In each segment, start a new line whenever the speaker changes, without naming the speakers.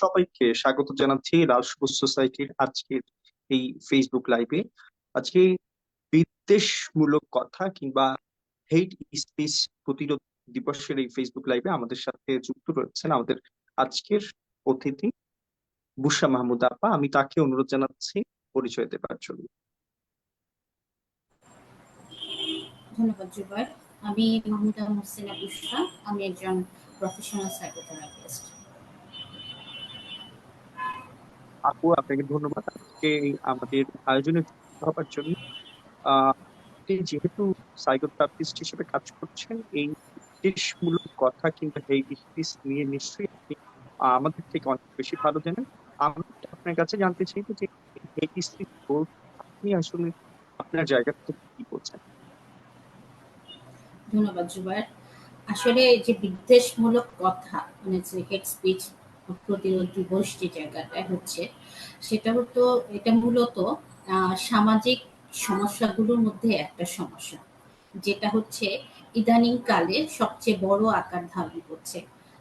সবাইকে স্বাগত জানাচ্ছি রাজসবুজ সোসাইটির আজকের এই ফেসবুক লাইভে। আজকে বিদ্বেষমূলক কথা কিংবা হেট স্পিচ প্রতিরোধ দিবসের এই ফেসবুক লাইভে আমাদের সাথে যুক্ত রয়েছেন আমাদের আজকের অতিথি বুশরা মাহমুদ আপা। আমি তাকে অনুরোধ জানাচ্ছি পরিচয় দেবার জন্য।
ধন্যবাদ জুবাই। আমি মাহমুদা মুহসিনা বুশরা। আমি একজন প্রফেশনাল সাইকোথেরাপিস্ট।
আপু, আপনাকে ধন্যবাদ আজকে আমাদের আয়োজনে যুক্ত হবার জন্য। আপনি যেহেতু সাইকোথেরাপিস্ট হিসেবে কাজ করছেন, এই বিদ্বেষমূলক কথা কিংবা হেট স্পিচ নিয়ে নিশ্চয়ই আপনি আমাদের থেকে অনেক বেশি ভালো জানেন। আমি আপনার কাছে জানতে চাইবো যে হেট স্পিচ বলতে আপনি আসলে আপনার জায়গা থেকে কি বলছেন।
ধন্যবাদ জুবাই। আসলে যে বিদ্বেষমূলক কথা মানে যে হেট স্পিচ প্রতিরোধ দিবস যে জায়গাটা হচ্ছে, সেটা হতো এটা মূলত সামাজিক সমস্যাগুলোর মধ্যে একটা সমস্যা, যেটা হচ্ছে ইদানিং কালে সবচেয়ে বড় আকার ধারণ করছে।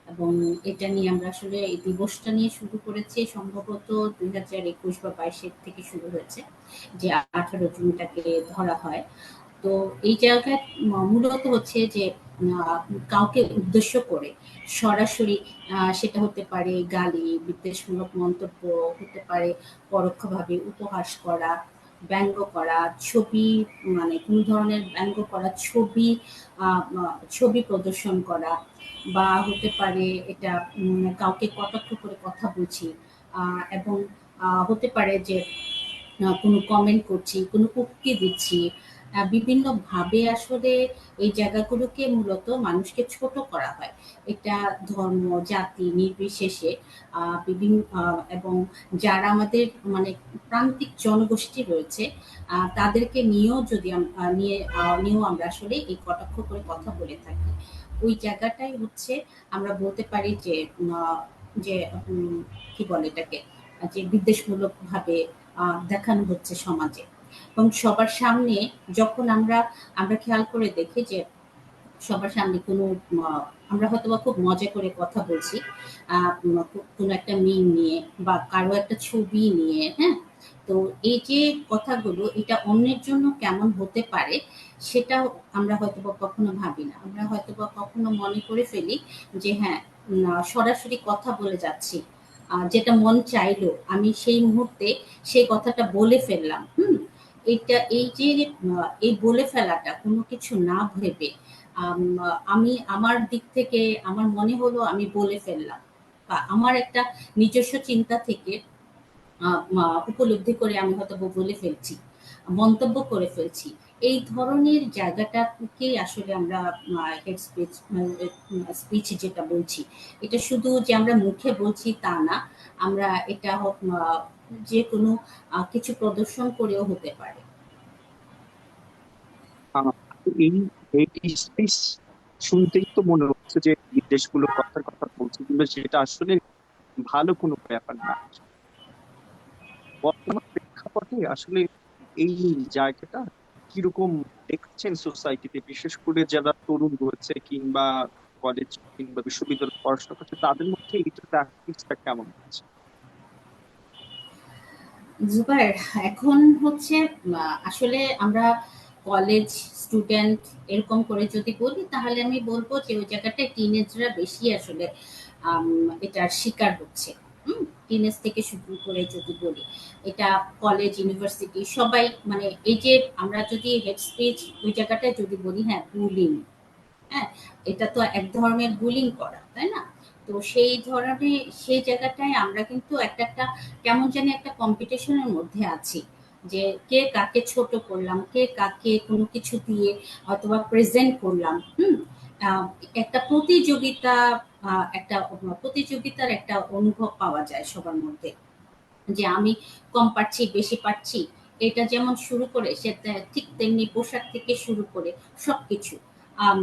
এবং এটা নিয়ে আমরা আসলে এই দিবসটা নিয়ে শুরু করেছি সম্ভবত 2021 বা 22 থেকে শুরু হয়েছে, যে 18 জুনটাকে ধরা হয়। তো এই জায়গায় মূলত হচ্ছে যে কাউকে উদ্দেশ্য করে সরাসরি সেটা হতে পারে গালি, বিদ্বেষমূলক মন্তব্য, হতে পারে পরোক্ষভাবে উপহাস করা, ব্যঙ্গ করা, ছবি মানে কোনো ধরনের ব্যঙ্গ করা, ছবি প্রদর্শন করা, বা হতে পারে এটা কাউকে কটাক্ষ করে কথা বলছি, এবং হতে পারে যে কোনো কমেন্ট করছি, কোনো উক্তি দিচ্ছি। বিভিন্নভাবে আসলে এই জায়গাগুলোকে মূলত মানুষকে ছোট করা হয়। এটা ধর্ম, জাতি নির্বিশেষে বিভিন্ন এবং যারা আমাদের মানে প্রান্তিক জনগোষ্ঠী রয়েছে তাদেরকে নিয়েও যদি নিয়েও আমরা আসলে এই কটাক্ষ করে কথা বলে থাকি। ওই জায়গাটাই হচ্ছে আমরা বলতে পারি যে যে কি বলে এটাকে, যে বিদ্বেষমূলকভাবে দেখানো হচ্ছে সমাজে। এবং সবার সামনে যখন আমরা আমরা খেয়াল করে দেখি যে সবার সামনে কোনো আমরা হয়তোবা খুব মজা করে কথা বলছি কোনো একটা মিম নিয়ে বা কারো একটা ছবি নিয়ে, হ্যাঁ? তো এই যে কথাগুলো এটা অন্যের জন্য কেমন হতে পারে সেটাও আমরা হয়তোবা কখনো ভাবি না। আমরা হয়তোবা কখনো মনে করে ফেলি যে হ্যাঁ, সরাসরি কথা বলে যাচ্ছি। যেটা মন চাইলো আমি সেই মুহূর্তে সেই কথাটা বলে ফেললাম। এই যে এই বলে ফেলাটা কোনো কিছু না ভেবে আমি আমার দিক থেকে আমার মনে হলো আমি বলে ফেললাম, বা আমার একটা নিজস্ব চিন্তা থেকে উপলব্ধি করে আমি হয়তো বলে ফেলছি, মন্তব্য করে ফেলছি। এই ধরনের জায়গাটাকেই আসলে আমরা হেড স্পিচ স্পিচ যেটা বলছি, এটা শুধু যে আমরা মুখে বলছি তা না, আমরা এটা যে কোনো কিছু প্রদর্শন করেও হতে পারে।
আহ, এই হেট স্পিচ শুনতেই তো মনে হচ্ছে যে বিদ্বেষগুলো কথার কথা বলছে, কিন্তু সেটা আসলে ভালো কোনো ব্যাপার না। বর্তমান প্রেক্ষাপটে আসলে এই জায়গাটা কিরকম দেখছেন সোসাইটিতে, বিশেষ করে যারা তরুণ রয়েছে কিংবা কলেজ কিংবা বিশ্ববিদ্যালয়ে পড়াশোনা করছে, তাদের মধ্যে এইটা প্র্যাকটিসটা কেমন হচ্ছে?
জুবাইর, এখন হচ্ছে আসলে আমরা কলেজ স্টুডেন্ট এরকম করে যদি বলি তাহলে আমি বলবো যে ওই জায়গাটায় টিনেজরা বেশি আসলে এটার শিকার হচ্ছে। টিনেজ থেকে শুরু করে যদি বলি, এটা কলেজ ইউনিভার্সিটি সবাই মানে এই যে আমরা যদি হেড স্পিচ ওই জায়গাটায় যদি বলি, হ্যাঁ বুলিং, হ্যাঁ, এটা তো এক ধরনের বুলিং করা, তাই না? তো সেই ধরনের সেই জায়গাটায় আমরা কিন্তু একটা কেমন জানি একটা কম্পিটিশনের মধ্যে আছি, যে কে কাকে ছোট করলাম, কে কাকে কোনো কিছু দিয়ে হয়তোবা প্রেজেন্ট করলাম। আহ, একটা প্রতিযোগিতা, একটা প্রতিযোগিতার একটা অনুভব পাওয়া যায় সবার মধ্যে, যে আমি কম পারছি বেশি পারছি। এটা যেমন শুরু করে সেটা ঠিক তেমনি পোশাক থেকে শুরু করে সবকিছু আম,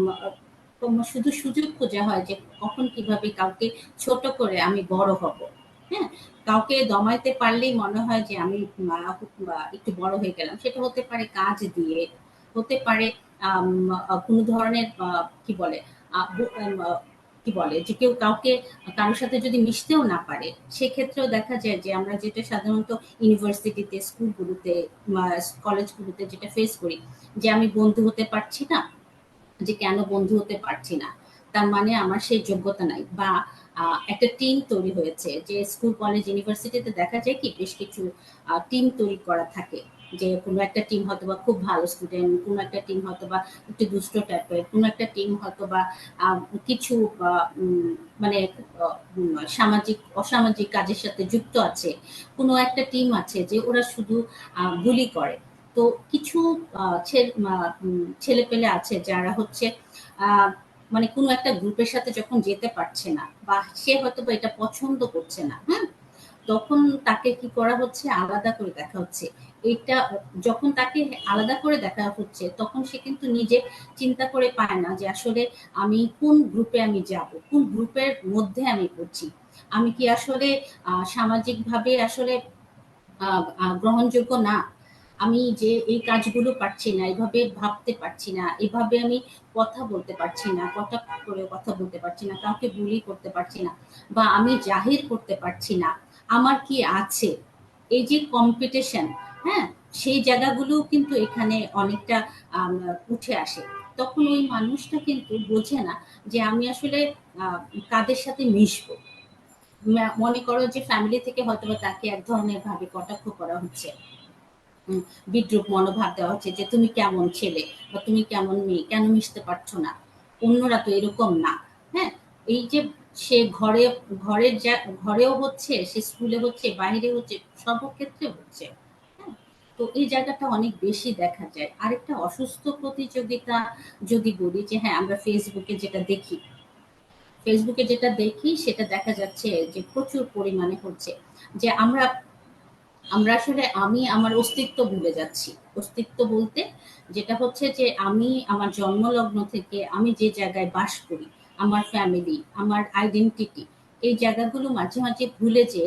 শুধু সুযোগ খোঁজা হয় যে কখন কিভাবে কাউকে ছোট করে আমি বড় হব। হ্যাঁ, কাউকে দমাইতে পারলেই মনে হয় যে আমি একটু বড় হয়ে গেলাম। সেটা হতে পারে কাজ দিয়ে, হতে পারে কোনো ধরনের কি বলে কি বলে যে কেউ কাউকে কারোর সাথে যদি মিশতেও না পারে, সেক্ষেত্রেও দেখা যায় যে আমরা যেটা সাধারণত ইউনিভার্সিটিতে, স্কুলগুলোতে, কলেজগুলোতে যেটা ফেস করি, যে আমি বন্ধু হতে পারছি না, যে কেন বন্ধু হতে পারছি না, তার মানে আমার সেই যোগ্যতা নাই। বা একটা টিম তৈরি হয়েছে, যে স্কুল কলেজ ইউনিভার্সিটিতে দেখা যায় কি বেশ কিছু টিম তৈরি করা থাকে, যে কোনো একটা টিম হয়তো বা খুব ভালো স্টুডেন্ট, কোনো একটা টিম হয়তো বা একটু দুষ্ট টাইপের, কোনো একটা টিম হয়তো বা কিছু মানে সামাজিক অসামাজিক কাজের সাথে যুক্ত আছে, কোনো একটা টিম আছে যে ওরা শুধু বুলি করে। তো কিছু ছেলে পেলে আছে যারা হচ্ছে আহ, মানে কোনো একটা গ্রুপের সাথে যখন যেতে পারছে না, বা সে হয়তো বা এটা পছন্দ করছে না, হ্যাঁ, তখন তাকে কি করা হচ্ছে, আলাদা করে দেখা হচ্ছে। এটা যখন তাকে আলাদা করে দেখা হচ্ছে, তখন সে কিন্তু নিজে চিন্তা করে পায় না যে আসলে আমি কোন গ্রুপে আমি যাব, কোন গ্রুপের মধ্যে আমি পড়ছি, আমি কি আসলে সামাজিক ভাবে আসলে গ্রহণযোগ্য না, আমি যে এই কাজগুলো পারছি না, এভাবে ভাবতে পারছি না, এভাবে আমি কথা বলতে পারছি না, কটাক্ষ করে কথা বলতে পারছি না, কাউকে বুলি করতে পারছি না, বা আমি জাহির করতে পারছি না আমার কি আছে, এই যে কম্পিটিশন, হ্যাঁ, সেই জায়গাগুলো কিন্তু এখানে অনেকটা আম, উঠে আসে। তখন ওই মানুষটা কিন্তু বোঝে না যে আমি আসলে আহ, কাদের সাথে মিশবো। মনে করো যে ফ্যামিলি থেকে হয়তোবা তাকে এক ধরনের ভাবে কটাক্ষ করা হচ্ছে, উম, বিদ্রূপ মনোভাব দেওয়া হচ্ছে যে তুমি কেমন ছেলে, বা তুমি কেমন মেয়ে, কেন মিশতে পারছো না, অন্যরা তো এরকম না। হ্যাঁ, এই যে সে ঘরের ঘরেও হচ্ছে, সে স্কুলে হচ্ছে, বাইরে হচ্ছে, সর্বক্ষেত্রে হচ্ছে। হ্যাঁ, তো এই জায়গাটা অনেক বেশি দেখা যায়। আরেকটা অসুস্থ প্রতিযোগিতা যদি বলি, যে হ্যাঁ আমরা ফেসবুকে যেটা দেখি সেটা দেখা যাচ্ছে যে প্রচুর পরিমাণে হচ্ছে, যে আমরা আমরা আসলে আমি আমার অস্তিত্ব ভুলে যাচ্ছি। অস্তিত্ব বলতে যেটা হচ্ছে যে আমি আমার জন্মলগ্ন থেকে আমি যে জায়গায় বাস করি, আমার ফ্যামিলি, আমার আইডেন্টিটি, এই জায়গাগুলো মাঝে মাঝে ভুলে যে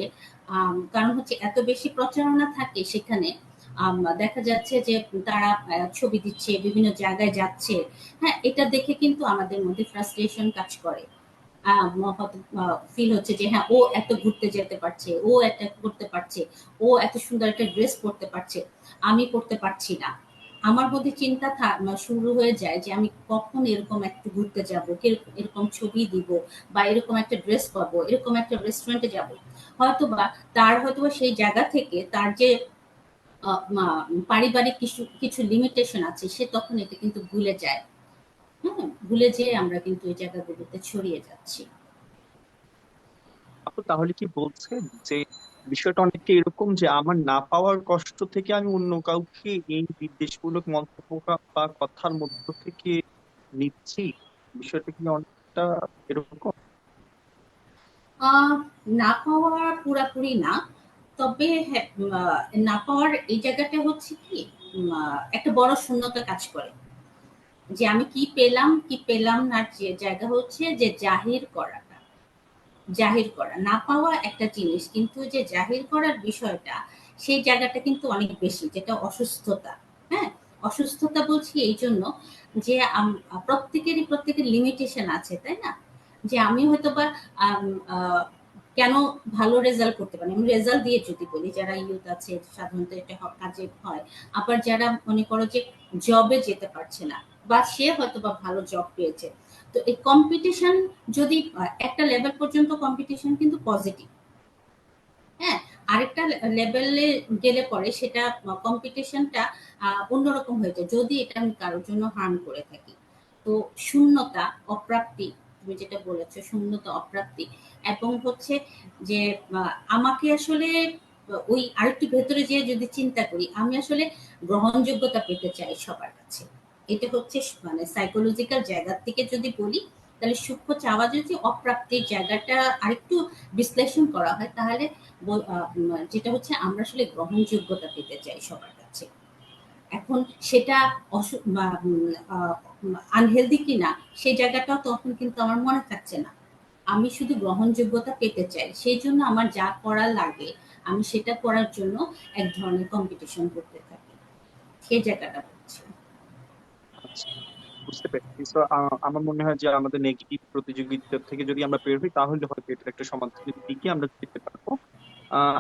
কারণ হচ্ছে এত বেশি প্রচারণা থাকে সেখানে। দেখা যাচ্ছে যে তারা ছবি দিচ্ছে, বিভিন্ন জায়গায় যাচ্ছে, হ্যাঁ, এটা দেখে কিন্তু আমাদের মধ্যে ফ্রাস্ট্রেশন কাজ করে। ফিল হচ্ছে যে হ্যাঁ ও এত ঘুরতে যেতে পারছে, ও এটা করতে পারছে, ও এত সুন্দর একটা ড্রেস পরতে পারছে, আমি করতে পারছি না। আমার মধ্যে চিন্তা শুরু হয়ে যায় যে আমি কখন এরকম একটু ঘুরতে যাবো, এরকম ছবি দিব, বা এরকম একটা ড্রেস পাবো, এরকম একটা রেস্টুরেন্টে যাব। হয়তোবা হয়তোবা সেই জায়গা থেকে তার যে পারিবারিক কিছু কিছু লিমিটেশন আছে, সে তখন এটা কিন্তু ভুলে যায়। হ্যাঁ, ভুলে যেয়ে আমরা কিন্তু এই জায়গাগুলোতে ছড়িয়ে যাচ্ছি।
আপু তাহলে কি বলছেন যে বিষয়টা অনেকটা এরকম যে আমার না পাওয়ার কষ্ট থেকে আমি অন্য কাউকে এই বিদ্বেষমূলক মন্তব্য বা কথার মধ্য থেকে নিচ্ছি? বিষয়টা কি অনেকটা এরকম?
আহ, না পাওয়া পুরাপুরি না, তবে হ্যাঁ, না পাওয়ার এই জায়গাটা হচ্ছে কি, একটা বড় শূন্যতা কাজ করে, যে আমি কি পেলাম কি পেলাম না, যে জায়গা হচ্ছে যে জাহির করা না পাওয়া একটা জিনিস, কিন্তু যে জাহির করার বিষয়টা, সেই জায়গাটা কিন্তু অনেক বেশি, যেটা অসুস্থতা। হ্যাঁ, অসুস্থতা বলছি এই জন্য যে প্রত্যেকের লিমিটেশন আছে, তাই না? যে আমি হয়তো বা আম, আহ, কেন ভালো রেজাল্ট করতে পারি, আমি রেজাল্ট দিয়ে যদি বলি, যারা ইউথ আছে সাধারণত এটা কাজে হয়। আবার যারা মনে করো যে জবে যেতে পারছে না, বা সে হয়তো বা ভালো জব পেয়েছে, তো এই কম্পিটিশন যদি একটা লেভেল পর্যন্ত কম্পিটিশন কিন্তু পজিটিভ, হ্যাঁ, আরেকটা লেভেলে গেলে পরে সেটা কম্পিটিশনটা অন্যরকম হয়ে যায়, যদি এটা আমি কারোর জন্য হার্ম করে থাকি। তো শূন্যতা, অপ্রাপ্তি, তুমি যেটা বলেছো শূন্যতা, অপ্রাপ্তি, এবং হচ্ছে যে আমাকে আসলে ওই আরেকটু ভেতরে যেয়ে যদি চিন্তা করি, আমি আসলে গ্রহণযোগ্যতা পেতে চাই সবার কাছে। এটা হচ্ছে মানে সাইকোলজিক্যাল জায়গা থেকে যদি বলি, তাহলে সূক্ষ্ম চাওয়া যদি অপ্রাপ্তির জায়গাটা আরেকটু বিশ্লেষণ করা হয়, তাহলে যেটা হচ্ছে আমরা আসলে গ্রহণযোগ্যতা পেতে চাই সবার কাছে। এখন সেটা আনহেলদি কিনা, সেই জায়গাটাও তখন কিন্তু আমার মনে থাকছে না। আমি শুধু গ্রহণযোগ্যতা পেতে চাই, সেই জন্য আমার যা করা লাগে আমি সেটা করার জন্য এক ধরনের কম্পিটিশন করতে থাকি, সেই জায়গাটা হচ্ছে।
আচ্ছা, বুঝতে পেরেছি। তো আমার মনে হয় যে আমাদের নেগেটিভ প্রতিযোগিতা থেকে যদি আমরা বের হই তাহলে হয়তো এটার একটা সমাধানের দিকে আমরা যেতে পারবো।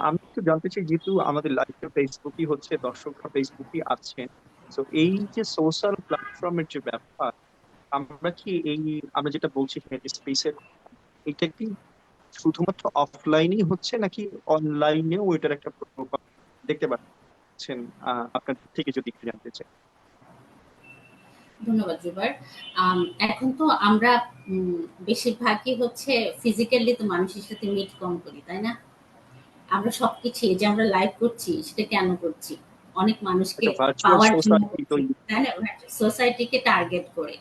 আমি একটু জানতে চাই, যেহেতু আমাদের লাইফটা ফেসবুকই হচ্ছে, দর্শকরা ফেসবুকই আছেন, তো এই যে সোশ্যাল প্ল্যাটফর্মের যে ব্যাপার, আমরা কি এই আমরা যেটা বলছি স্পেসের, এটা কি শুধুমাত্র অফলাইনেই হচ্ছে নাকি অনলাইনেও এটার একটা প্রভাব দেখতে পাচ্ছেন? আপনার দিক থেকে যদি একটু জানতে চাই।
ধন্যবাদ জুবার। আম, এখন তো আমরা বেশিরভাগই হচ্ছে ফিজিক্যালি তো মানুষের সাথে মিট কম করি, তাই না? আমরা সবকিছু এই যে আমরা লাইভ করছি সেটা কেন করছি? অনেক মানুষকে
একটা ভার্চুয়াল
পাওয়ার জন্য
সোসাইটি
করছি,
তৈরি।
তাই না? সোসাইটিকে টার্গেট করে।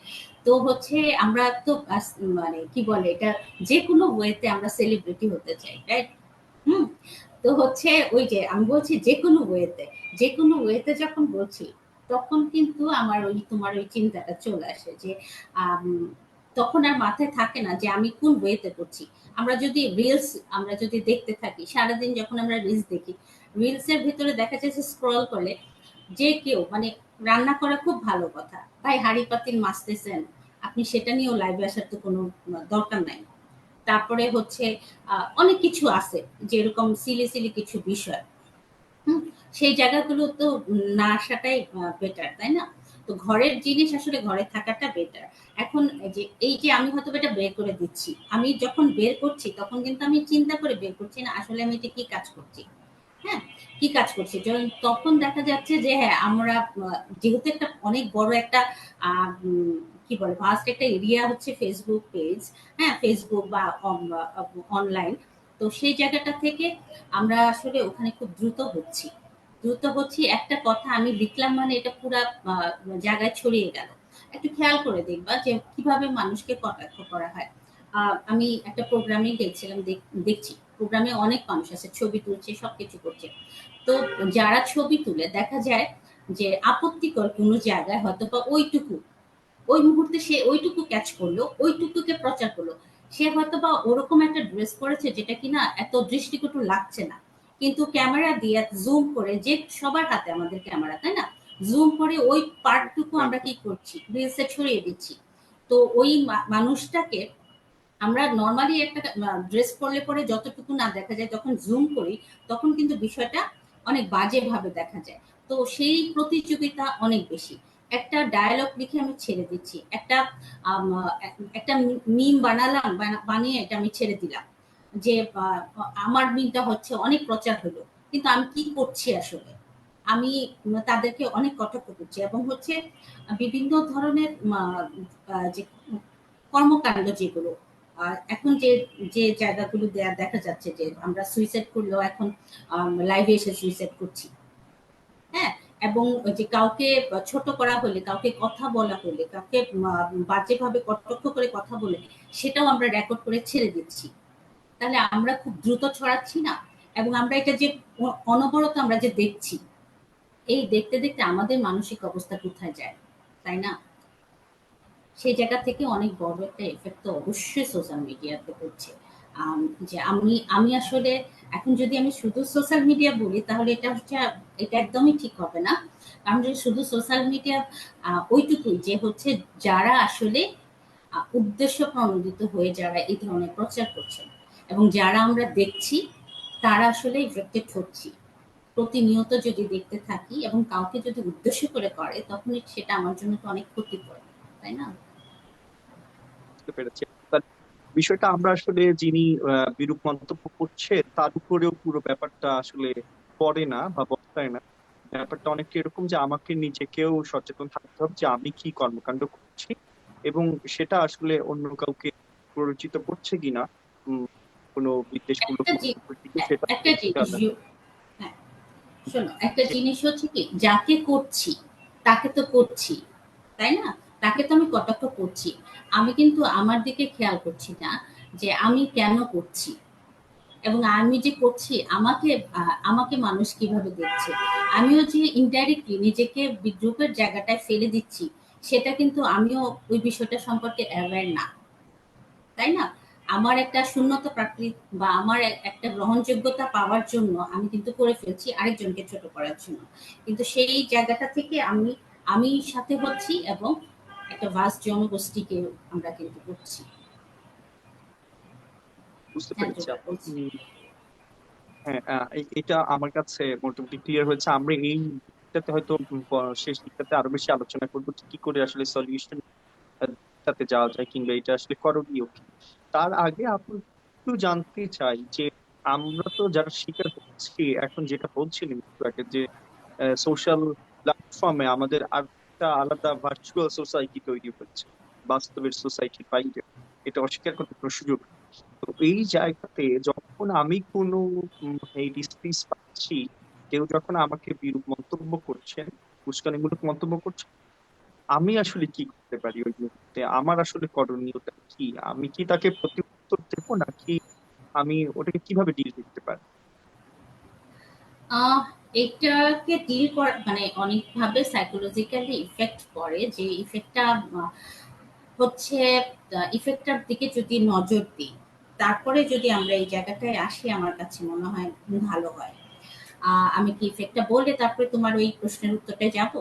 তো হচ্ছে আমরা তো মানে কি বলে এটা, যে কোনো ওয়েতে আমরা সেলিব্রিটি হতে চাই, রাইট? হুম। তো হচ্ছে ওই যে আমি বলছি যে কোনো ওয়েতে যখন বলছি, তখন কিন্তু আমার ওই তোমার ওই চিন্তাটা চলে আসে যে আম, তখন আর মাথায় থাকে না যে আমি কোন ওয়েতে করছি। আমরা যদি দেখতে থাকি সারাদিন, যখন আমরা রিলস দেখি, রিলস এর ভিতরে দেখা যাচ্ছে স্ক্রল করলে যে কেউ মানে রান্না করা খুব ভালো কথা, ভাই হাঁড়ি পাতিল মাজতেছেন, আপনি সেটা নিয়েও লাইভে আসার তো কোনো দরকার নাই। তারপরে হচ্ছে অনেক কিছু আছে যেরকম সিলি সিলি কিছু বিষয়। হুম, সেই জায়গাগুলো তো না আসাটাই বেটার, তাই না? তো ঘরের জিনিস আসলে ঘরে থাকাটা বেটার। এখন এই যে আমি হয়তো এটা বের করে দিচ্ছি, আমি যখন বের করছি তখন কিন্তু আমি চিন্তা করে বের করছি না আসলে আমি এটা কি কাজ করছি। হ্যাঁ, কি কাজ করছি যখন তখন দেখা যাচ্ছে যে হ্যাঁ আমরা যেহেতু একটা অনেক বড় একটা কি বলে ফার্স্ট একটা এরিয়া হচ্ছে ফেসবুক পেজ, হ্যাঁ ফেসবুক বা অনলাইন। তো সেই জায়গাটা থেকে আমরা আসলে ওখানে খুব দ্রুত হচ্ছি একটা কথা আমি লিখলাম মানে এটা পুরা জায়গায় ছড়িয়ে গেল। একটু খেয়াল করে দেখবা যে কিভাবে মানুষকে কটাক্ষ করা হয়। আমি একটা প্রোগ্রামে দেখছিলাম, দেখছি প্রোগ্রামে অনেক মানুষ আছে, ছবি তুলছে, সবকিছু করছে। তো যারা ছবি তুলে দেখা যায় যে আপত্তিকর কোনো জায়গায় হয়তো বা ওই মুহূর্তে সে ওইটুকু ক্যাচ করলো, ওইটুকুকে প্রচার করলো। সে হয়তো বা ওরকম একটা ড্রেস পরেছে যেটা কিনা এত দৃষ্টিকটু লাগছে না, কিন্তু ক্যামেরা দিয়ে জুম করে, যে সবার হাতে আমাদের ক্যামেরা, তাই না? জুম করে ওই পার্টটুকু আমরা কি করছি, রিলসে ছড়িয়ে দিচ্ছি। তো ওই মানুষটাকে আমরা নরমালি একটা ড্রেস পরলে পরে যতটুকু না দেখা যায়, যখন জুম করি তখন কিন্তু বিষয়টা অনেক বাজেভাবে দেখা যায়। তো সেই প্রতিযোগিতা অনেক বেশি। একটা ডায়ালগ লিখে আমি ছেড়ে দিচ্ছি, আম, একটা মিম বানালাম, বানিয়ে এটা আমি ছেড়ে দিলাম যে আমার মিমটা হচ্ছে অনেক প্রচার হলো, কিন্তু আমি কি করছি আসলে? আমি তাদেরকে অনেক কটাক্ষ করছি এবং হচ্ছে বিভিন্ন ধরনের যে কর্মকাণ্ড যেগুলো এখন যে জায়গাগুলো দেখা যাচ্ছে যে আমরা সুইসাইড করলেও এখন লাইভে এসে সুইসাইড করছি। হ্যাঁ, এবং যে কাউকে ছোট করা হলে, কাউকে কথা বলা হলে, কাউকে বাজেভাবে কটাক্ষ করে কথা বলে, সেটাও আমরা রেকর্ড করে ছেড়ে দিচ্ছি। তাহলে আমরা খুব দ্রুত ছড়াচ্ছি না? এবং আমরা এটা যে অনবরত আমরা যে দেখছি, এই দেখতে দেখতে আমাদের মানসিক অবস্থা কোথায় যায়, তাই না? সেই জায়গা থেকে অনেক বড় একটা এফেক্ট তো অবশ্যই সোশ্যাল মিডিয়াতে পড়ছে। যে আমি আসলে এখন যদি আমি শুধু সোশ্যাল মিডিয়া বলি তাহলে এটা একদমই ঠিক হবে না। কারণ যদি শুধু সোশ্যাল মিডিয়া ওইটুকুই যে হচ্ছে যারা আসলে উদ্দেশ্য প্রণোদিত হয়ে যারা এই ধরনের প্রচার করছেন এবং যারা আমরা দেখছি তারা আসলে ইফেক্টেড হচ্ছি। প্রতিনিয়ত যদি দেখতে থাকি এবং কাউকে যদি উদ্দেশ্য করে তখন সেটা আমার জন্য তো অনেক ক্ষতিকর, তাই না?
বুঝতে পেরেছি। তার বিষয়টা আমরা আসলে যিনি বিরূপ মন্তব্য করছে তার উপরেও পুরো ব্যাপারটা আসলে পড়ে না বা বর্তায় না। ব্যাপারটা অনেকটা এরকম যে আমাকে নিজেকেও সচেতন থাকতে হবে যে আমি কি কর্মকাণ্ড করছি এবং সেটা আসলে অন্য কাউকে প্ররোচিত করছে কিনা, উম, কোনো বিদ্বেষমূলক
একটা
মন্তব্যের দিকে, সেটা
একটা জিনিস
খেয়াল
হ্যাঁ, শোনো, একটা জিনিস হচ্ছে কি, যাকে করছি তাকে তো করছি, তাই না? তাকে তো আমি কটাক্ষ করছি, আমি কিন্তু আমার দিকে খেয়াল করছি না যে আমি কেন করছি এবং আমি যে করছি আমাকে মানুষ কিভাবে দেখছে। আমিও যে ইনডাইরেক্টলি নিজেকে বিদ্রুপের জায়গাটায় ফেলে দিচ্ছি, সেটা কিন্তু আমিও ওই বিষয়টা সম্পর্কে অ্যাওয়্যার না, তাই না? আমার একটা শূন্যতা প্রাকৃত বা আমার একটা গ্রহণযোগ্যতা পাওয়ার জন্য আমি কিন্তু করে ফেলছি আরেকজনকে ছোট করার জন্য। কিন্তু সেই জায়গাটা থেকে আমি সাথে হচ্ছি এবং একটা ভাস্ট জনগোষ্ঠীকে আমরা কিন্তু করছি।
বুঝতে
হ্যাঁ,
পেরেছি
জুবাই
আপু।
বলছি।
হ্যাঁ, এটা আমার কাছে মোটামুটি ক্লিয়ার হয়েছে। আমরা এই দিকটাতে হয়তো শেষ দিকটাতে আরো বেশি আলোচনা করবো যে কি করে আসলে সলিউশন টাতে যাওয়া যায়, কিংবা এটা আসলে করণীয় কি। তার আগে আপনি একটু জানতে চাই যে আমরা তো যারা শিকার হচ্ছি, এখন যেটা বলছিলেন একটু আগে, যে সোশ্যাল প্ল্যাটফর্মে আমাদের আর একটা আলাদা ভার্চুয়াল সোসাইটি তৈরি হচ্ছে, বাস্তবের সোসাইটির বাইরে। এটা অস্বীকার করতে কোনো সুযোগ নেই। তো এই জায়গাতে যখন আমি কোনো এই স্পেস পাচ্ছি, কেউ যখন আমাকে বিরূপ মন্তব্য করছেন, উস্কানিমূলক মন্তব্য করছেন, আমি আসলে কি করতে পারি ওই মুহূর্তে? আমার আসলে করণীয়টা কি? আমি কি তাকে প্রত্যুত্তর দেবো, নাকি আমি ওটাকে কিভাবে ডিল করতে পারি?
আহ এটাকে ডিল করা মানে অনেকভাবে সাইকোলজিক্যালি ইফেক্ট করে, যে ইফেক্টটা হচ্ছে ইফেক্টটার দিকে যদি নজর দিই, তারপরে যদি আমরা এই জায়গাটায় আসি, আমার কাছে মনে হয় ভালো হয়। আমি কি ইফেক্টটা বললে তারপরে তোমার ওই প্রশ্নের উত্তরটা যাব?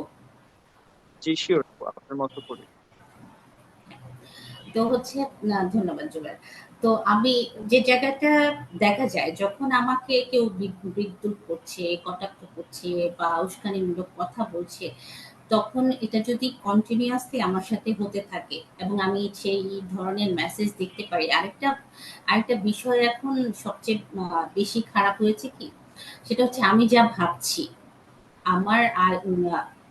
যে শিওর, আপনার মতো করে।
তো হচ্ছে, না ধন্যবাদ জুবাই। তো আমি যে জায়গাটা দেখা যায়, যখন আমাকে কেউ বিদ্রুপ করছে, কটাক্ষ করছে বা উস্কানিমূলক কথা বলছে, তখন এটা যদি কন্টিনিউয়াসলি আমার সাথে হতে থাকে এবং আমি সেই ধরনের মেসেজ দেখতে পারি। আরেকটা আরেকটা বিষয় এখন সবচেয়ে বেশি খারাপ হয়েছে কি, সেটা হচ্ছে আমি যা ভাবছি, আমার আর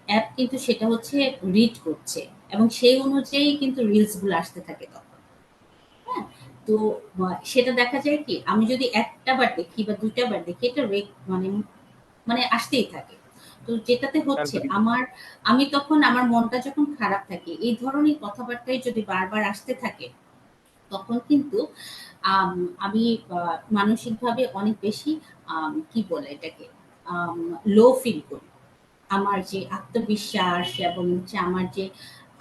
অ্যাপ কিন্তু সেটা হচ্ছে রিড করছে, এবং সেই অনুযায়ী কিন্তু রিলস গুলো আসতে থাকে তখন। হ্যাঁ, তো সেটা দেখা যায় কি, আমি যদি একটা বার দেখি বা দুইটা বার দেখি, এটা মানে মানে আসতেই থাকে। তো যেটাতে হচ্ছে
অ্যালগরিদম।
আমার, আমি তখন আমার মনটা যখন খারাপ থাকে, এই ধরনের কথাবার্তাই যদি বারবার আসতে থাকে, তখন কিন্তু আম আমি মানসিকভাবে অনেক বেশি কি বলে এটাকে, আম লো ফিল করি। আমার যে আত্মবিশ্বাস এবং হচ্ছে আমার যে